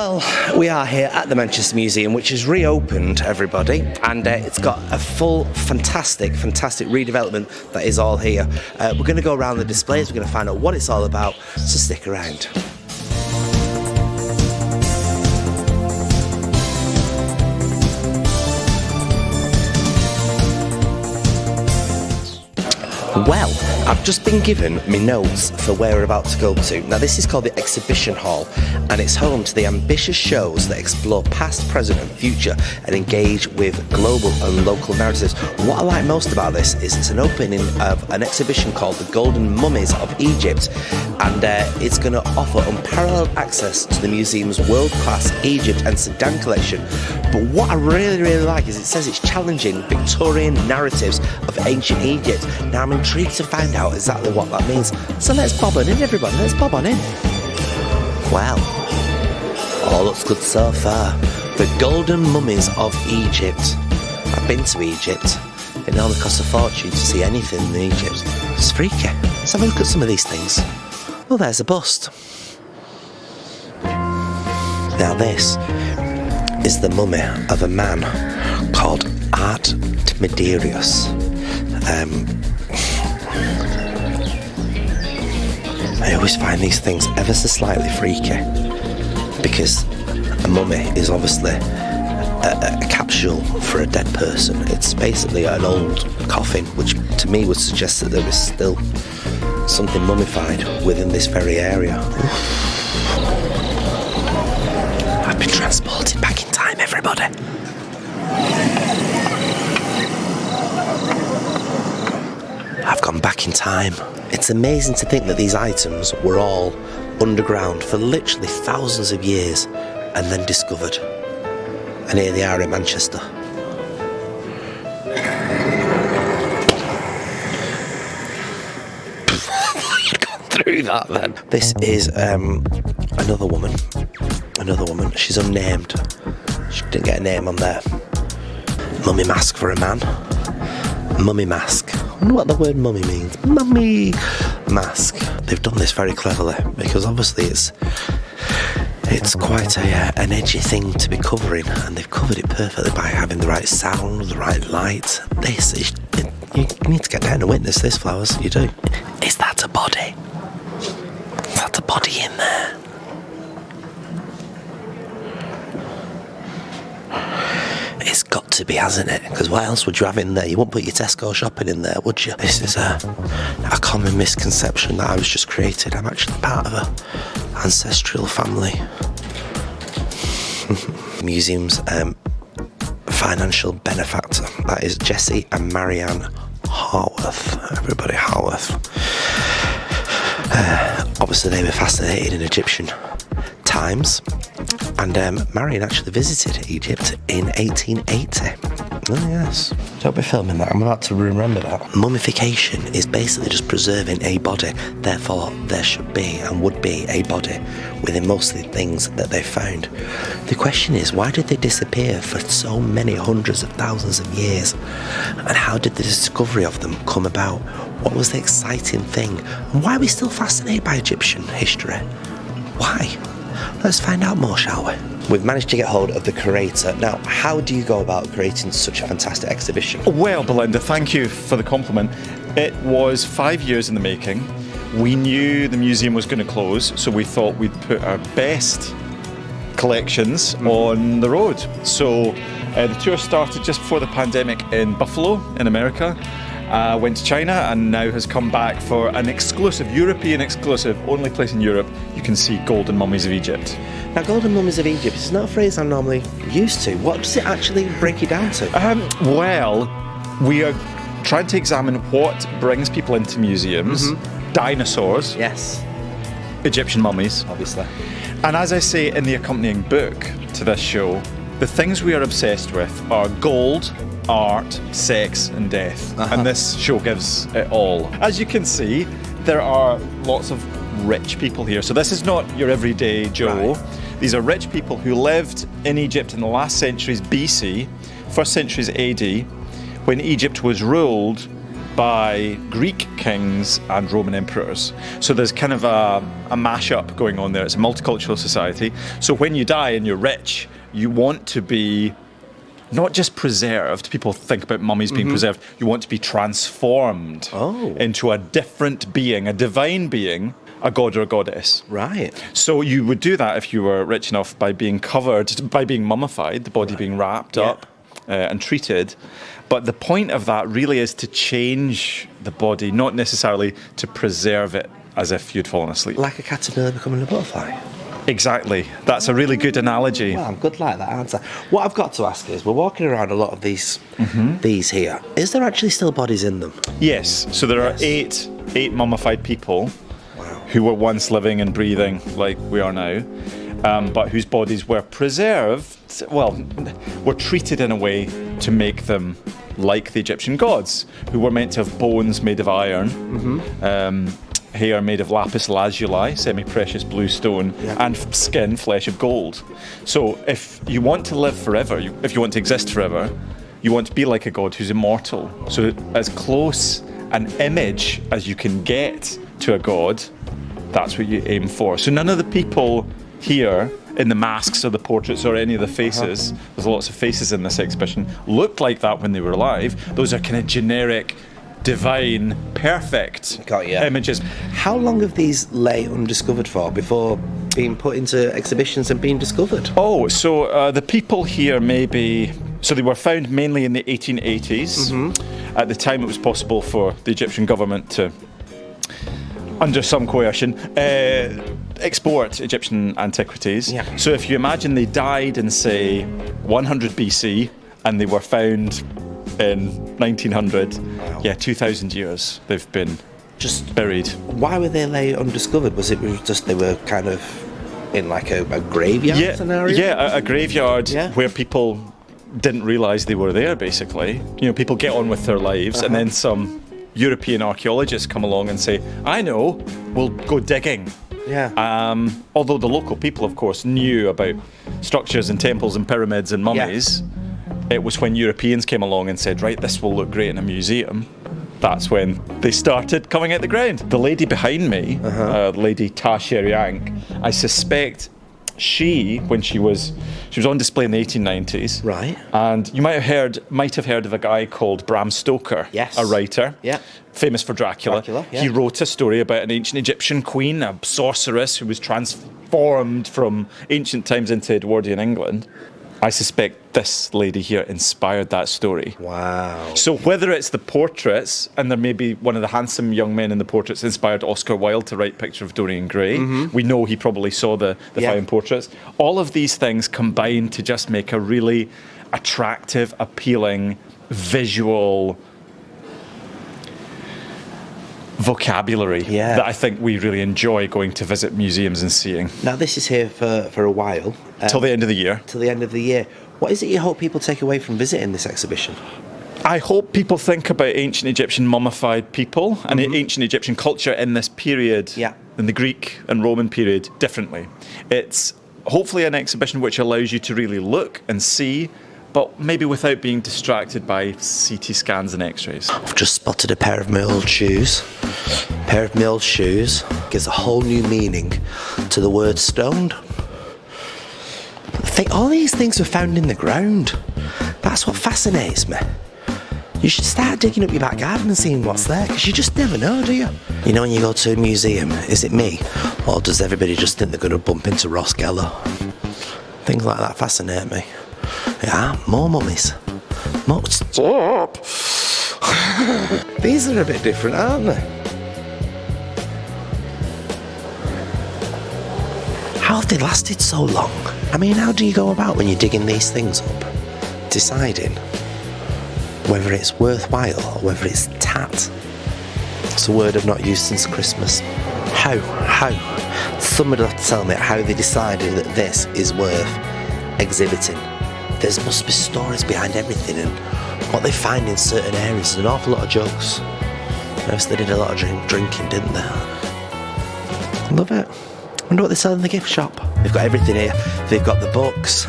Well, we are here at the Manchester Museum, which has reopened, everybody, and it's got a full, fantastic redevelopment that is all here. We're going to go around the displays, we're going to find out what it's all about, so stick around. Well, I've just been given my notes for where we're about to go to. Now, this is called the Exhibition Hall, and it's home to the ambitious shows that explore past, present and future and engage with global and local narratives. What I like most about this is it's an opening of an exhibition called the Golden Mummies of Egypt, and it's going to offer unparalleled access to the museum's world-class Egypt and Sudan collection. But what I really like is it says it's challenging Victorian narratives of ancient Egypt. Now, I'm intrigued to find out exactly what that means. So let's bob on in, everybody. Let's bob on in. Well, all looks good so far. The Golden Mummies of Egypt. I've been to Egypt. It normally costs a fortune to see anything in Egypt. It's freaky. Let's have a look at some of these things. Well, there's a bust. Now this is the mummy of a man called Art Mederius. I always find these things ever so slightly freaky because a mummy is obviously a capsule for a dead person. It's basically an old coffin, which to me would suggest that there is still something mummified within this very area. I've been transported back in time, everybody. I've gone back in time. It's amazing to think that these items were all underground for literally thousands of years and then discovered. And here they are in Manchester. You'd gone through that then. This is another woman. She's unnamed. She didn't get a name on there. Mummy mask for a man. Mummy mask. I wonder what the word mummy means. Mummy mask. They've done this very cleverly because obviously it's quite an edgy thing to be covering, and they've covered it perfectly by having the right sound, the right light. You need to get down and witness this, Flowers. You do. Is that a body? Is that a body in there? It's got to be, hasn't it? Because what else would you have in there? You wouldn't put your Tesco shopping in there, would you? This is a common misconception that I was just created. I'm actually part of a ancestral family. Museum's financial benefactor. That is Jessie and Marianne Harworth. Everybody, Harworth. Obviously, they were fascinated in Egyptian times. And Marion actually visited Egypt in 1880. Oh yes. Don't be filming that, I'm about to remember that. Mummification is basically just preserving a body. Therefore, there should be and would be a body within most of the things that they found. The question is, why did they disappear for so many hundreds of thousands of years? And how did the discovery of them come about? What was the exciting thing? And why are we still fascinated by Egyptian history? Why? Let's find out more, shall we? We've managed to get hold of the curator. Now, how do you go about creating such a fantastic exhibition? Well, Belinda, thank you for the compliment. It was 5 years in the making. We knew the museum was going to close, so we thought we'd put our best collections on the road. So the tour started just before the pandemic in Buffalo, in America. Went to China and now has come back for an exclusive, European exclusive, only place in Europe you can see Golden Mummies of Egypt. Now, Golden Mummies of Egypt is not a phrase I'm normally used to. What does it actually break it down to? Well, we are trying to examine what brings people into museums. Dinosaurs. Yes. Egyptian mummies. Obviously. And as I say in the accompanying book to this show, the things we are obsessed with are gold, art, sex and death. And this show gives it all. As you can see, there are lots of rich people here. So this is not your everyday Joe. Right. These are rich people who lived in Egypt in the last centuries BC, first centuries AD, when Egypt was ruled by Greek kings and Roman emperors. So there's kind of a mashup going on there. It's a multicultural society. So when you die and you're rich, you want to be not just preserved. People think about mummies being preserved. You want to be transformed into a different being, a divine being, a god or a goddess. Right. So you would do that if you were rich enough by being covered, by being mummified, the body being wrapped up and treated. But the point of that really is to change the body, not necessarily to preserve it as if you'd fallen asleep. Like a caterpillar becoming a butterfly. Exactly. That's a really good analogy. Well, I'm good like that answer. What I've got to ask is, we're walking around a lot of these here. Is there actually still bodies in them? Yes. So there are eight mummified people who were once living and breathing like we are now, but whose bodies were preserved, were treated in a way to make them like the Egyptian gods, who were meant to have bones made of iron, hair made of lapis lazuli, semi-precious blue stone, and skin, flesh of gold. So if you want to live forever, if you want to exist forever, you want to be like a god who's immortal. So as close an image as you can get to a god, that's what you aim for. So none of the people here in the masks or the portraits or any of the faces, there's lots of faces in this exhibition, looked like that when they were alive. Those are kind of generic, divine, perfect images. How long have these lay undiscovered for before being put into exhibitions and being discovered? Oh, so the people here so they were found mainly in the 1880s. At the time it was possible for the Egyptian government to, under some coercion, export Egyptian antiquities. So if you imagine they died in, say, 100 BC and they were found in 1900, 2,000 years they've been just buried. Why were they lay undiscovered? Was it just they were kind of in like a graveyard scenario? Yeah, a graveyard where people didn't realise they were there, basically. You know, people get on with their lives and then some European archaeologists come along and say, I know, we'll go digging. Although the local people, of course, knew about structures and temples and pyramids and mummies, it was when Europeans came along and said, right, this will look great in a museum. That's when they started coming out the ground. The lady behind me, Lady Ta Sheriank, I suspect she was on display in the 1890s. Right. And you might have heard of a guy called Bram Stoker, a writer, famous for Dracula. He wrote a story about an ancient Egyptian queen, a sorceress who was transformed from ancient times into Edwardian England. I suspect this lady here inspired that story. Wow. So whether it's the portraits, and there may be one of the handsome young men in the portraits inspired Oscar Wilde to write Picture of Dorian Gray. We know he probably saw the fine portraits. All of these things combine to just make a really attractive, appealing, visual vocabulary that I think we really enjoy going to visit museums and seeing. Now this is here for a while. Till the end of the year. Till the end of the year. What is it you hope people take away from visiting this exhibition? I hope people think about ancient Egyptian mummified people and ancient Egyptian culture in this period, in the Greek and Roman period, differently. It's hopefully an exhibition which allows you to really look and see, but maybe without being distracted by CT scans and x-rays. I've just spotted a pair of my old shoes. A pair of my old shoes gives a whole new meaning to the word stoned. I think all these things were found in the ground. That's what fascinates me. You should start digging up your back garden and seeing what's there, because you just never know, do you? You know, when you go to a museum, is it me, or does everybody just think they're going to bump into Ross Geller? Things like that fascinate me. Yeah, more mummies. More. Stop! These are a bit different, aren't they? How have they lasted so long? I mean, how do you go about when you're digging these things up, deciding whether it's worthwhile or whether it's tat? It's a word I've not used since Christmas. How? Somebody will tell me how they decided that this is worth exhibiting. There must be stories behind everything, and what they find in certain areas is an awful lot of jokes. Notice they did a lot of drinking, didn't they? Love it. Wonder what they sell in the gift shop. They've got everything here. They've got the books,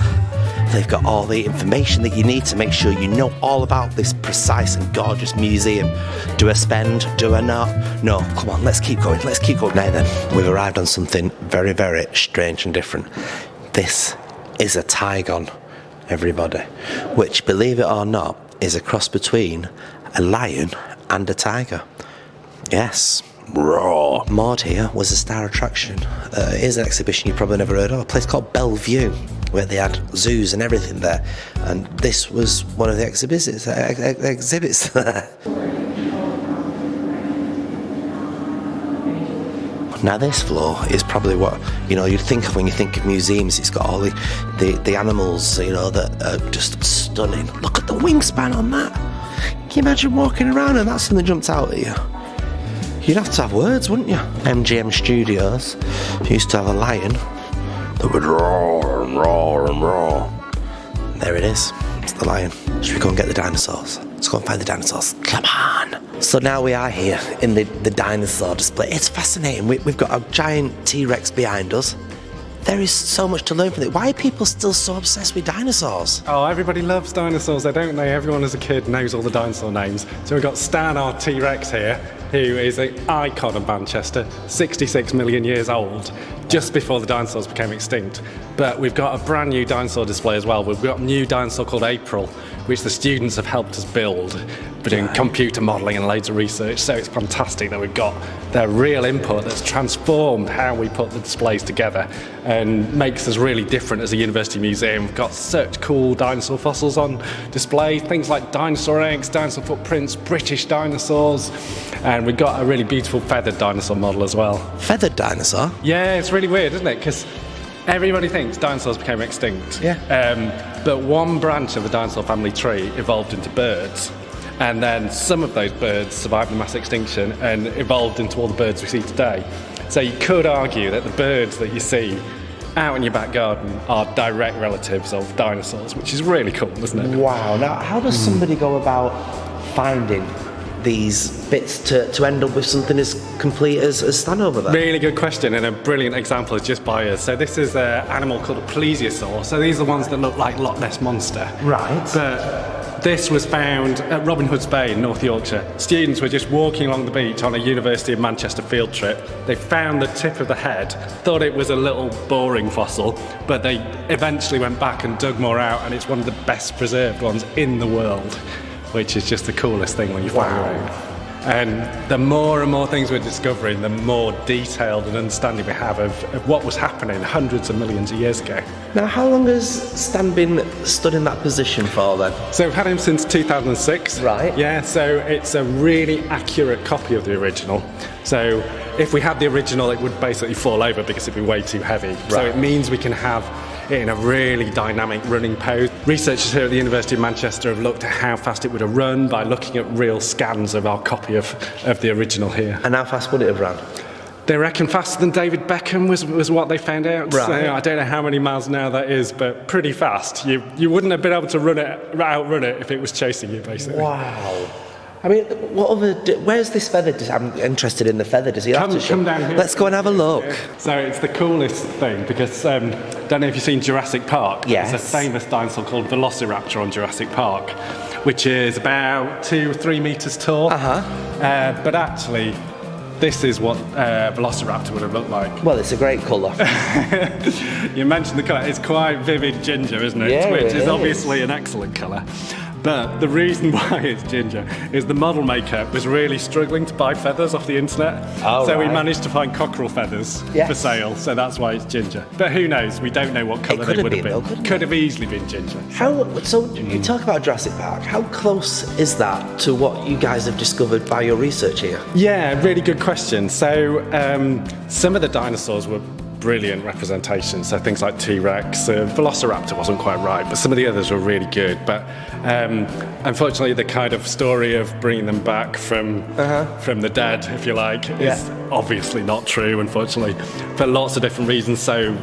They've got all the information that you need to make sure you know all about this precise and gorgeous museum. Do I spend? Do I not? No, come on, let's keep going. Now then, we've arrived on something very, very strange and different. This is a Tigon, everybody, which, believe it or not, is a cross between a lion and a tiger. Yes. Raw. Maud here was a star attraction. Here's an exhibition you probably never heard of, a place called Bellevue, where they had zoos and everything there. And this was one of the exhibits there. Now this floor is probably what, you know, you'd think of when you think of museums. It's got all the animals, you know, that are just stunning. Look at the wingspan on that. Can you imagine walking around and that's something jumped out at you? You'd have to have words, wouldn't you? MGM Studios used to have a lion that would roar and roar and roar. There it is. It's the lion. Should we go and get the dinosaurs? Let's go and find the dinosaurs. Come on. So now we are here in the dinosaur display. It's fascinating. We've got a giant T-Rex behind us. There is so much to learn from it. Why are people still so obsessed with dinosaurs? Oh, everybody loves dinosaurs, don't they? Everyone as a kid knows all the dinosaur names. So we've got Stan, our T-Rex here, who is an icon of Manchester, 66 million years old, just before the dinosaurs became extinct. But we've got a brand new dinosaur display as well. We've got a new dinosaur called April, which the students have helped us build. We're doing computer modelling and loads of research, so it's fantastic that we've got their real input that's transformed how we put the displays together and makes us really different as a university museum. We've got such cool dinosaur fossils on display, things like dinosaur eggs, dinosaur footprints, British dinosaurs, and we've got a really beautiful feathered dinosaur model as well. Feathered dinosaur? Yeah, it's really weird, isn't it? Because everybody thinks dinosaurs became extinct. Yeah. But one branch of the dinosaur family tree evolved into birds. And then some of those birds survived the mass extinction and evolved into all the birds we see today. So you could argue that the birds that you see out in your back garden are direct relatives of dinosaurs, which is really cool, isn't it? Wow. Now, how does somebody go about finding these bits to end up with something as complete as Stan over there? Really good question, and a brilliant example is just by us. So this is an animal called a plesiosaur. So these are the ones that look like Loch Ness Monster. Right. But this was found at Robin Hood's Bay in North Yorkshire. Students were just walking along the beach on a University of Manchester field trip. They found the tip of the head, thought it was a little boring fossil, but they eventually went back and dug more out, and it's one of the best preserved ones in the world, which is just the coolest thing when you find your own. And the more and more things we're discovering, the more detailed and understanding we have of what was happening hundreds of millions of years ago. Now, how long has Stan been stood in that position for then? So we've had him since 2006. Right. Yeah, so it's a really accurate copy of the original. So if we had the original, it would basically fall over because it'd be way too heavy. Right. So it means we can have it in a really dynamic running pose. Researchers here at the University of Manchester have looked at how fast it would have run by looking at real scans of our copy of the original here. And how fast would it have run? They reckon faster than David Beckham was what they found out. Right. So I don't know how many miles an hour that is, but pretty fast. You wouldn't have been able to outrun it if it was chasing you, basically. Wow. I mean, where's this feather? I'm interested in the feather. Does he have to show? Come down here. Let's go and have a look. So it's the coolest thing because, don't know if you've seen Jurassic Park. Yes. There's a famous dinosaur called Velociraptor on Jurassic Park, which is about 2 or 3 meters tall. But actually, this is what Velociraptor would have looked like. Well, it's a great colour. You mentioned the colour. It's quite vivid ginger, isn't it? Yeah, Which it is is obviously an excellent colour. But the reason why it's ginger is the model maker was really struggling to buy feathers off the internet. Oh, so right. we managed to find cockerel feathers for sale, so that's why it's ginger. But who knows? We don't know what colour they would have been. Could have easily been ginger. So you talk about Jurassic Park. How close is that to what you guys have discovered by your research here? Yeah, really good question. So some of the dinosaurs were brilliant representations, so things like T-Rex, Velociraptor wasn't quite right, but some of the others were really good. But unfortunately, the kind of story of bringing them back from the dead, if you like, obviously not true, unfortunately, for lots of different reasons. So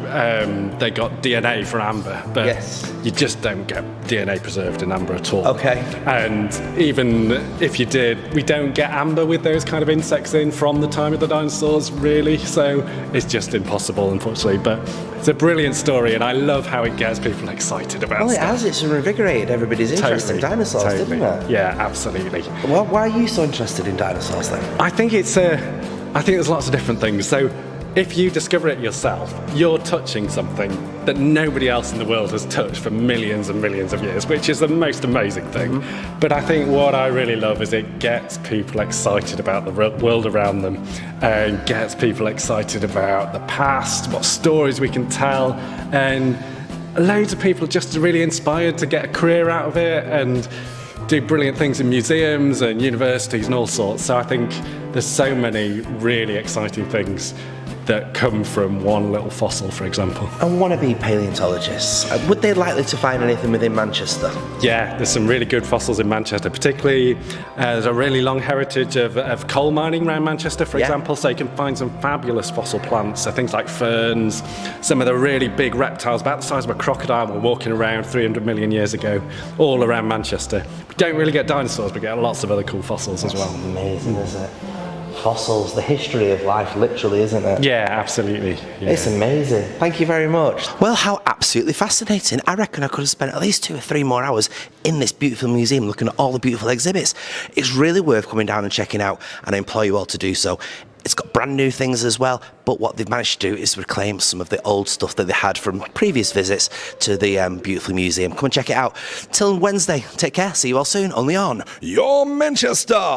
they got DNA from amber, but Yes. you just don't get DNA preserved in amber at all. Okay. And even if you did, we don't get amber with those kind of insects in from the time of the dinosaurs, really. So it's just impossible, unfortunately. But it's a brilliant story, and I love how it gets people excited about Well, it stuff. has. It's reinvigorated everybody's interest in dinosaurs, Totally. didn't it? Yeah, absolutely. Well, why are you so interested in dinosaurs then? I think I think there's lots of different things. So if you discover it yourself, you're touching something that nobody else in the world has touched for millions and millions of years, which is the most amazing thing. But I think what I really love is it gets people excited about the world around them, and gets people excited about the past, what stories we can tell, and loads of people just really inspired to get a career out of it and do brilliant things in museums and universities and all sorts. So I think there's so many really exciting things that come from one little fossil, for example. And wannabe paleontologists, would they likely to find anything within Manchester? Yeah, there's some really good fossils in Manchester, particularly there's a really long heritage of coal mining around Manchester, for example, so you can find some fabulous fossil plants, so things like ferns, some of the really big reptiles about the size of a crocodile were walking around 300 million years ago, all around Manchester. We don't really get dinosaurs, but we get lots of other cool fossils as well. Amazing, isn't it? Fossils, the history of life, literally, isn't it? Yeah, absolutely. Yeah. It's amazing. Thank you very much. Well, how absolutely fascinating. I reckon I could have spent at least 2 or 3 more hours in this beautiful museum looking at all the beautiful exhibits. It's really worth coming down and checking out, and I implore you all to do so. It's got brand new things as well, but what they've managed to do is reclaim some of the old stuff that they had from previous visits to the beautiful museum. Come and check it out. Till Wednesday, take care. See you all soon, only on Your Manchester.